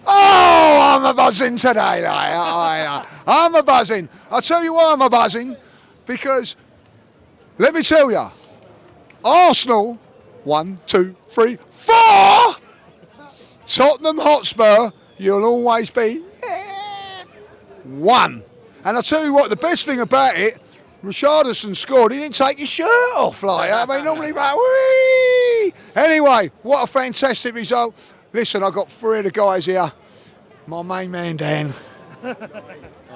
Oh, I'm a buzzing today, like, I'm a buzzing. I'll tell you why I'm a buzzing, because let me tell you, Arsenal, 1, 2, 3, 4. Tottenham Hotspur, you'll always be 1. And I'll tell you what, the best thing about it, Richarlison scored, he didn't take his shirt off, like, I mean, normally, like, whee! Anyway, what a fantastic result. Listen, I've got 3 of the guys here. My main man, Dan.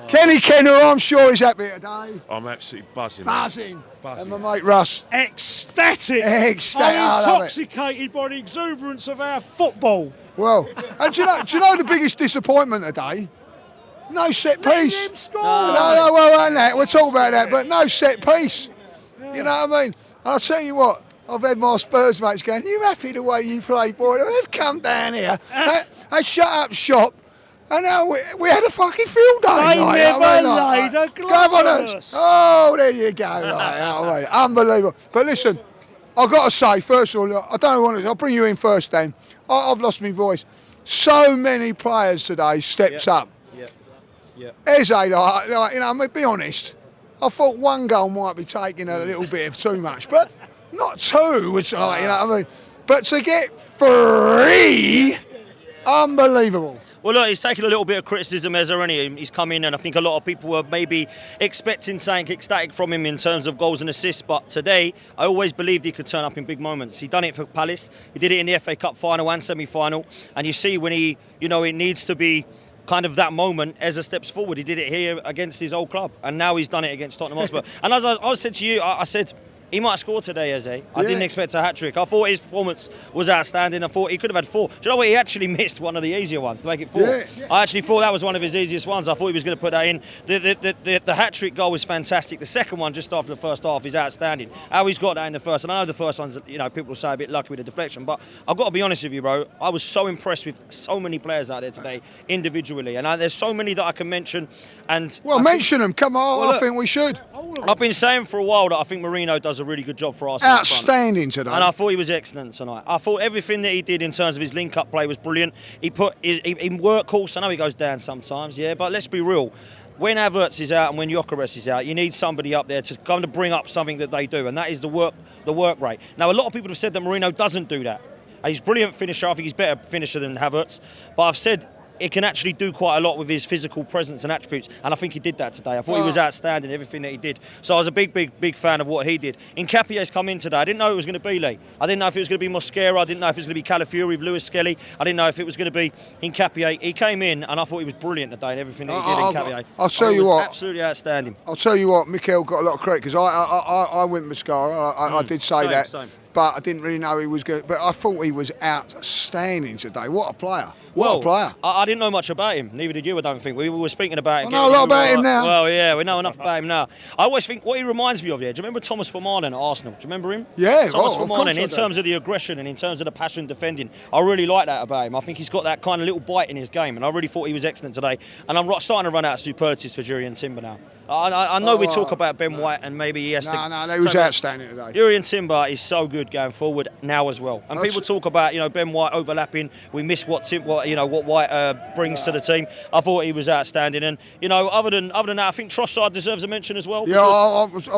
Kenny Kenner, I'm sure he's happy today. I'm absolutely buzzing. Buzzing. Buzzing. And my mate Russ. Ecstatic. Ecstatic. I'm intoxicated by the exuberance of our football. Well, and do you know the biggest disappointment today? No set piece. No, well, we'll talk about that, but no set piece. Yeah. You know what I mean? I'll tell you what, I've had my Spurs mates going, are you happy the way you play, boy? They've come down here. They shut up shop. And now we had a fucking field day. They never laid a glass. Oh, there you go. Unbelievable. But listen, I've got to say, first of all, I don't want to. I'll bring you in first, Dan. I've lost my voice. So many players today stepped up. Eze, like, you know, I mean, be honest. I thought one goal might be taking a little bit of too much, but not 2. Which, like, you know what I mean. But to get 3, unbelievable. Well, look, he's taken a little bit of criticism, Eze, hasn't he? He's come in, and I think a lot of people were maybe expecting something ecstatic from him in terms of goals and assists. But today, I always believed he could turn up in big moments. He done it for Palace. He did it in the FA Cup final and semi-final. And you see when he, you know, it needs to be kind of that moment, Eze steps forward. He did it here against his old club, and now he's done it against Tottenham Hotspur. And as I said to you, I said, he might score today, Eze. I didn't expect a hat-trick. I thought his performance was outstanding. I thought he could have had 4. Do you know what? He actually missed one of the easier ones to make it 4. Yeah. I actually thought that was one of his easiest ones. I thought he was going to put that in. The hat-trick goal was fantastic. The second one, just after the first half, is outstanding. How he's got that in the first. And I know the first one's, you know, people say a bit lucky with the deflection, but I've got to be honest with you, bro. I was so impressed with so many players out there today, individually. And there's so many that I can mention. And well, mention them. Come on, well, I think we should. I've been saying for a while that I think Mourinho does a really good job for us. Outstanding today. And I thought he was excellent tonight. I thought everything that he did in terms of his link-up play was brilliant. He put in work course. I know he goes down sometimes, yeah, but let's be real. When Havertz is out and when Gyökeres is out, you need somebody up there to kind of bring up something that they do, and that is the work rate. Now, a lot of people have said that Mourinho doesn't do that. He's a brilliant finisher. I think he's a better finisher than Havertz. But I've said it can actually do quite a lot with his physical presence and attributes, and I think he did that today. I thought he was outstanding, everything that he did. So I was a big fan of what he did. Nketiah's come in today. I didn't know it was going to be Lee. I didn't know if it was going to be Mosquera. I didn't know if it was going to be Calafiori with Lewis Skelly. I didn't know if it was going to be Nketiah. He came in, and I thought he was brilliant today in everything that he did. Nketiah. I'll tell you what. Absolutely outstanding. I'll tell you what. Mikel got a lot of credit because I went Mosquera. I did say that. Same. But I didn't really know he was good. But I thought he was outstanding today. What a player. What a player. I didn't know much about him. Neither did you, I don't think. We were speaking about him. I know a lot about him now. Well, yeah, we know enough about him now. I always think what he reminds me of, yeah. Do you remember Thomas Vermaelen at Arsenal? Do you remember him? Yeah, Thomas Vermaelen, in terms of the aggression and in terms of the passion defending. I really like that about him. I think he's got that kind of little bite in his game, and I really thought he was excellent today. And I'm starting to run out of superlatives for Jurrien Timber now. I know we talk about Ben White and maybe he has to... No, he was outstanding today. Jurrien Timber is so good going forward now as well. And people talk about, you know, Ben White overlapping. We miss what White brings to the team. I thought he was outstanding. And, you know, other than that, I think Trossard deserves a mention as well. Because,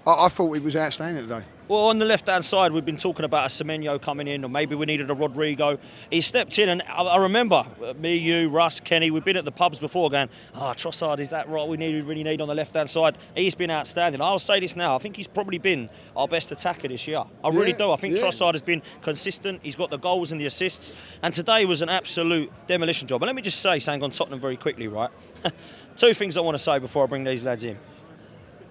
I thought he was outstanding today. Well, on the left-hand side, we've been talking about a Semenyo coming in, or maybe we needed a Rodrigo. He stepped in, and I remember me, you, Russ, Kenny, we've been at the pubs before going, Trossard, is that right? We really need on the left-hand side. He's been outstanding. I'll say this now. I think he's probably been our best attacker this year. I really do. I think Trossard has been consistent. He's got the goals and the assists. And today was an absolute demolition job. And let me just say something on Tottenham very quickly, right? 2 things I want to say before I bring these lads in.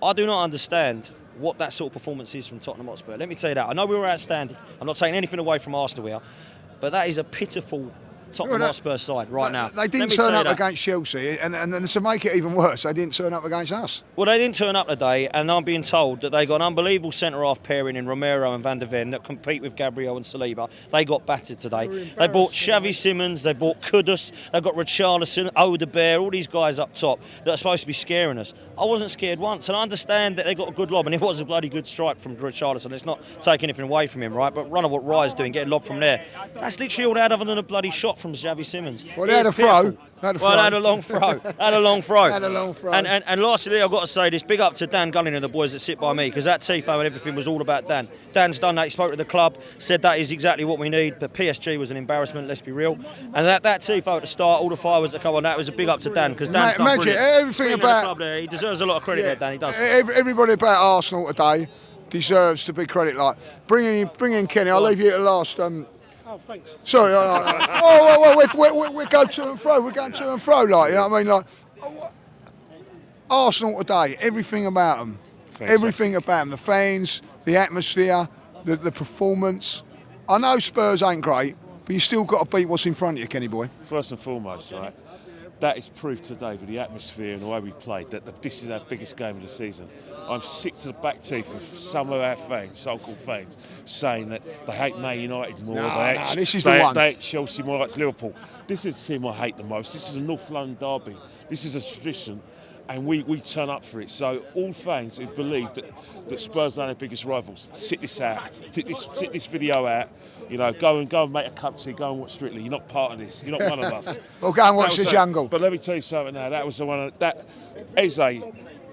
I do not understand what that sort of performance is from Tottenham Hotspur. Let me tell you that. I know we were outstanding. I'm not taking anything away from Arsenal here, but that is a pitiful Tottenham Hotspur side right now. They didn't turn up against Chelsea, and to make it even worse, they didn't turn up against us. Well, they didn't turn up today, and I'm being told that they got an unbelievable centre-half pairing in Romero and Van der Ven that compete with Gabriel and Saliba. They got battered today. They bought Xavi Simons, they bought Kudus, they got Richarlison, Odegaard, all these guys up top that are supposed to be scaring us. I wasn't scared once, and I understand that they got a good lob, and it was a bloody good strike from Richarlison. It's not taking anything away from him, right? But run of what Rye's doing, getting lob from there. That's literally all they had other than a bloody shot from Xavi Simmons. Well, they had a throw. They had a long throw. Had a long throw. And lastly, I've got to say this, big up to Dan Gunning and the boys that sit by me, because that tifo and everything was all about Dan. Dan's done that, he spoke to the club, said that is exactly what we need, but PSG was an embarrassment, let's be real. And that tifo at the start, all the fireworks that come on, that was a big up to Dan, because Dan's done brilliant. Everything about... The club there, he deserves a lot of credit there, Dan, he does. Everybody about Arsenal today deserves to be credit. Like, bring in Kenny, I'll leave you at the last... Oh, thanks. Sorry, we go to and fro. We're going to and fro, like, you know what I mean? Like, Arsenal today, everything about them. Everything about them. The fans, the atmosphere, the performance. I know Spurs ain't great, but you still got to beat what's in front of you, Kenny boy. First and foremost, right, that is proof today with the atmosphere and the way we played that this is our biggest game of the season. I'm sick to the back teeth of some of our fans, so-called fans, saying that they hate Man United more. This is the one. They hate Chelsea more like Liverpool. This is the team I hate the most. This is a North London derby. This is a tradition, and we turn up for it. So all fans who believe that Spurs are our biggest rivals, sit this out, sit this video out. You know, go and make a cup of tea, go and watch Strictly. You're not part of this. You're not one of us. Well, go and watch The Jungle. But let me tell you something now. That was the one that Eze.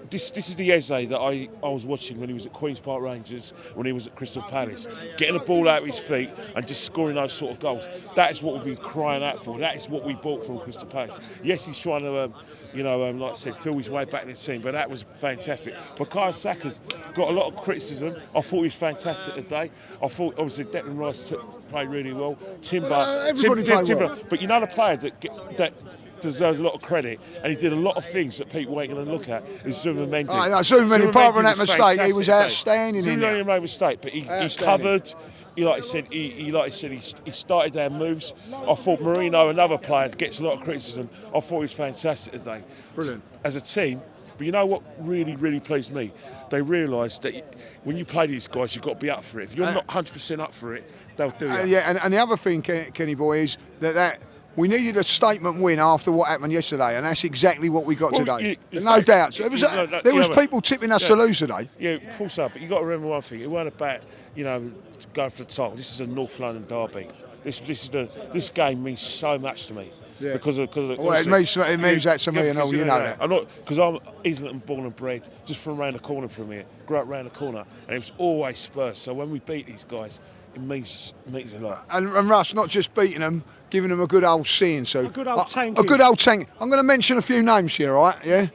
This is the Eze that I was watching when he was at Queen's Park Rangers, when he was at Crystal Palace, getting the ball out of his feet and just scoring those sort of goals. That is what we've been crying out for. That is what we bought from Crystal Palace. Yes, he's trying to, like I said, feel his way back in the team, but that was fantastic. Bukayo Saka's got a lot of criticism. I thought he was fantastic today. I thought, obviously, Declan Rice played really well. Timber, well. But you know the player that deserves a lot of credit, and he did a lot of things that people ain't going to look at, is Zubimendi. Zubimendi, apart from that mistake, he was outstanding in there. Zubimendi made a mistake, but he covered. He started our moves. I thought Marino, another player, gets a lot of criticism. I thought he was fantastic today. Brilliant. As a team. But you know what really, really pleased me? They realised that when you play these guys, you've got to be up for it. If you're not 100% up for it, they'll do it. And the other thing, Kenny boy, is that we needed a statement win after what happened yesterday, and that's exactly what we got today. No doubt. So there was people tipping us to lose today. Yeah, of course so. But you got to remember one thing: it weren't about going for the title. This is a North London derby. This game means so much to me. Yeah. Because of well, it means that to me, and all, you know that. I'm not, because I'm Islington born and bred, just from around the corner from here. Grew up around the corner, and it was always Spurs. So when we beat these guys, it means a lot. And Russ, not just beating them, giving them a good old seeing. So a good old tank. A good old tank. I'm going to mention a few names here, right? Yeah,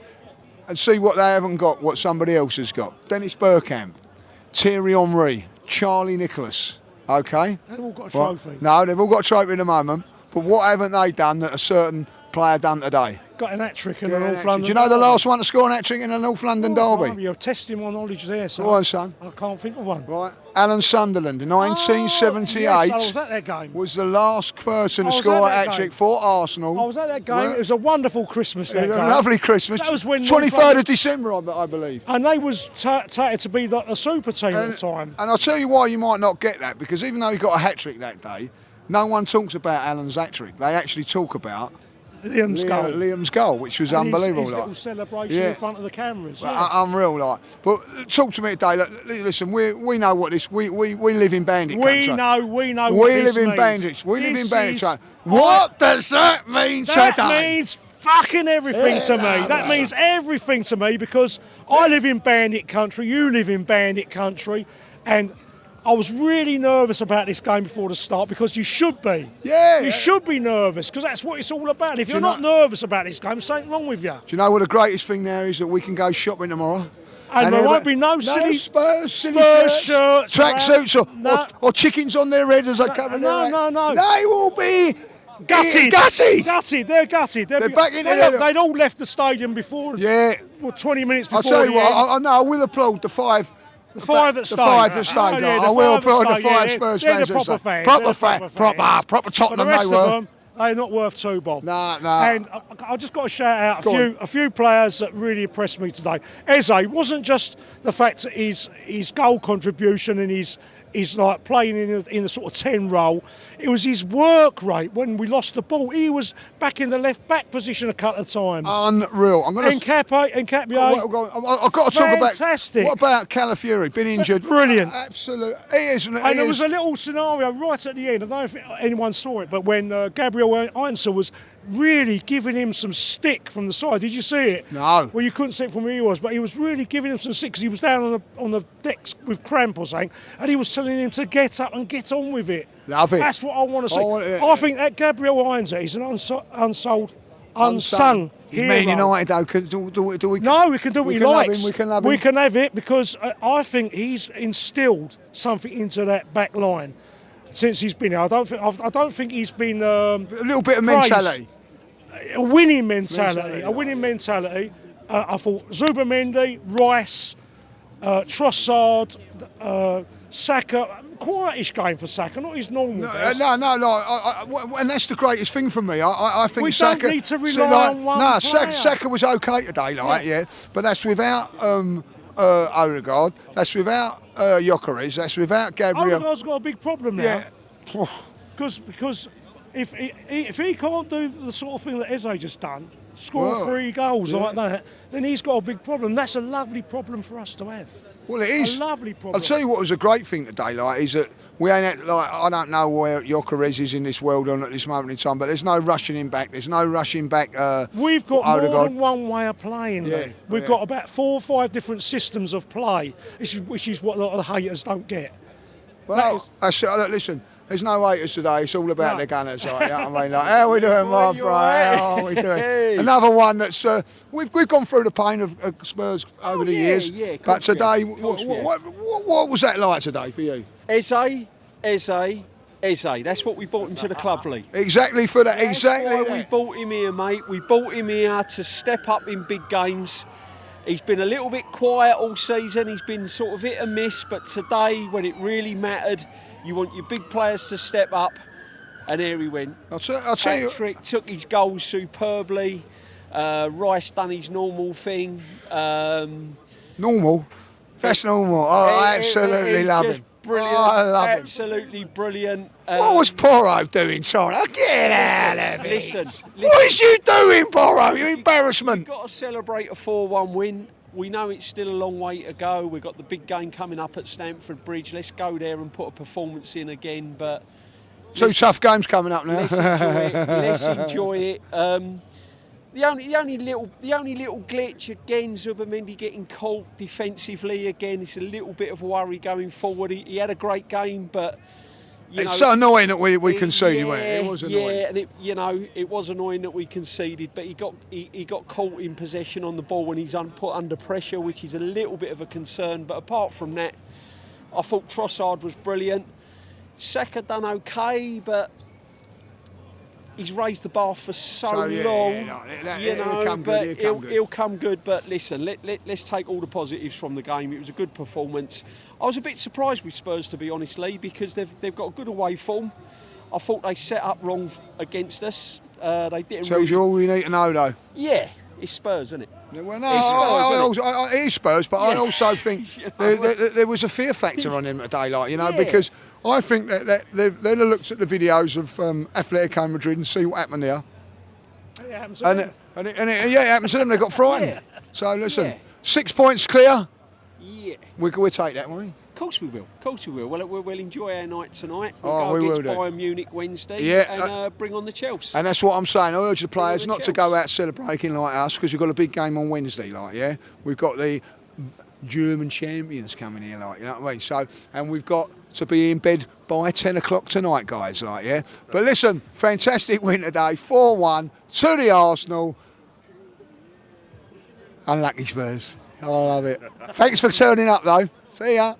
and see what they haven't got, what somebody else has got. Dennis Bergkamp, Thierry Henry, Charlie Nicholas. Okay. They've all got a trophy. Right. No, they've all got a trophy at the moment. But what haven't they done that a certain player done today? Got an hat-trick in the North London. Do you know the last one to score an hat-trick in the North London derby? You're testing my knowledge there, son. Go on, son. I can't think of one. Right. Alan Sunderland in 1978 I was at that game. Was the last person to score a hat-trick for Arsenal. I was at that game. Right. It was a wonderful Christmas that game. A lovely Christmas. That was when 23rd of December, I believe. And they was touted to be a super team at the time. And I'll tell you why you might not get that, because even though he got a hat-trick that day, no one talks about Alan's hat-trick. They actually talk about Liam's goal, which was unbelievable. His little celebration in front of the cameras. Unreal, like. But talk to me today. Listen, we know what this. We live in bandit country. We know. We live in bandits. We live in bandit country. What does that mean today? That means fucking everything to me. That means everything to me, because I live in bandit country. You live in bandit country, and I was really nervous about this game before the start, because you should be. Yeah. You should be nervous, because that's what it's all about. If you're not nervous about this game, something wrong with you. Do you know what the greatest thing there is? That we can go shopping tomorrow. And there won't be no silly Spurs shirts, tracksuits, or chickens on their head as they cover their head. No. They will be gutted. They're gutted. They're back in there. They'd all left the stadium before. Yeah. Well, 20 minutes before. I'll tell you what. I will applaud the five. The five that stayed. I will applaud the five Spurs fans. Proper fans. Proper Tottenham they were. They're not worth 2 bob. No. And I just got to shout out a few players that really impressed me today. Eze wasn't just the fact that his goal contribution and his like playing in a sort of 10 role. It was his work rate when we lost the ball. He was back in the left back position a couple of times. Unreal. I'm going to. Nkapio. I've got to talk about. Fantastic. What about Calafiori? Been injured. Brilliant. Absolutely. He is. And there was a little scenario right at the end. I don't know if anyone saw it, but when Gabriel Heinze was really giving him some stick from the side. Did you see it? No. Well, you couldn't see it from where he was, but he was really giving him some stick because he was down on the decks with cramp or something, and he was telling him to get up and get on with it. Love it. That's what I want to see. I think that Gabriel Heinze is an unsung hero. Man United though. Do we? No, we can do what he likes. We can love him. We can have it because I think he's instilled something into that back line since he's been here. I don't think he's been a little bit of mentality. A winning mentality. I thought Zubamendi, Rice, Trossard, Saka, quietish game for Saka, not his normal best. No. And that's the greatest thing for me. I think we Saka. Don't need to rely on one player. Saka was okay today, but that's without Odegaard. That's without Gyökeres. That's without Gabriel. Odegaard's got a big problem now. Yeah. Because if he can't do the sort of thing that Eze just done, score 3 goals like that, then he's got a big problem. That's a lovely problem for us to have. Well, it is. A lovely problem. I'll tell you what was a great thing today, is that we ain't I don't know where Gyökeres is in this world at this moment in time, but there's no rushing him back. There's no rushing back. We've got Odegaard. more than one way of playing. We've got about 4 or 5 different systems of play, which is what a lot of the haters don't get. Well, listen. There's no haters today. It's all about the Gunners. You know what I mean? How are we doing, my bro? How are we doing? Another one that's we've gone through the pain of Spurs over the years. But today, what was that like today for you? Eze. That's what we brought him to the club league. Exactly for that. That's why we brought him here, mate. We brought him here to step up in big games. He's been a little bit quiet all season. He's been sort of hit and miss. But today, when it really mattered, you want your big players to step up, and here he went. I'll tell you. Patrick took his goals superbly. Rice done his normal thing. Normal? That's normal. I absolutely love him. Brilliant. I love him. Absolutely brilliant. What was Porro doing, China? Get out of it. Listen. What is you doing, Porro? You embarrassment. We've got to celebrate a 4-1 win. We know it's still a long way to go. We've got the big game coming up at Stamford Bridge. Let's go there and put a performance in again. But 2 tough games coming up now. Let's enjoy it. The only little glitch again, Zubamendi getting caught defensively again. It's a little bit of a worry going forward. He had a great game, but it's so annoying that we conceded. It was annoying. And it was annoying that we conceded, but he got caught in possession on the ball when he's put under pressure, which is a little bit of a concern. But apart from that, I thought Trossard was brilliant. Saka done okay, but he's raised the bar for so long. He'll come good. But listen, let's take all the positives from the game. It was a good performance. I was a bit surprised with Spurs, to be honest, Lee, because they've got a good away form. I thought they set up wrong against us. They didn't. Tells you all you need to know, though. Yeah, it's Spurs, isn't it? Well, no, it is Spurs, but I also think there was a fear factor on him today, because I think that they'd have looked at the videos of Atletico Madrid and see what happened there. It happened to them. It happened to them. They got frightened. So listen, 6 points clear. Yeah. We'll take that, won't we? Of course we will. Well, we'll enjoy our night tonight. We go against will Bayern Munich Wednesday and bring on the Chelsea. And that's what I'm saying. I urge the players not to go out celebrating like us, because we've got a big game on Wednesday, We've got the German champions coming here, you know what I mean? So, and we've got to be in bed by 10 o'clock tonight, guys, But listen, fantastic win today, 4-1 to the Arsenal. Unlucky Spurs. I love it. Thanks for turning up, though. See ya.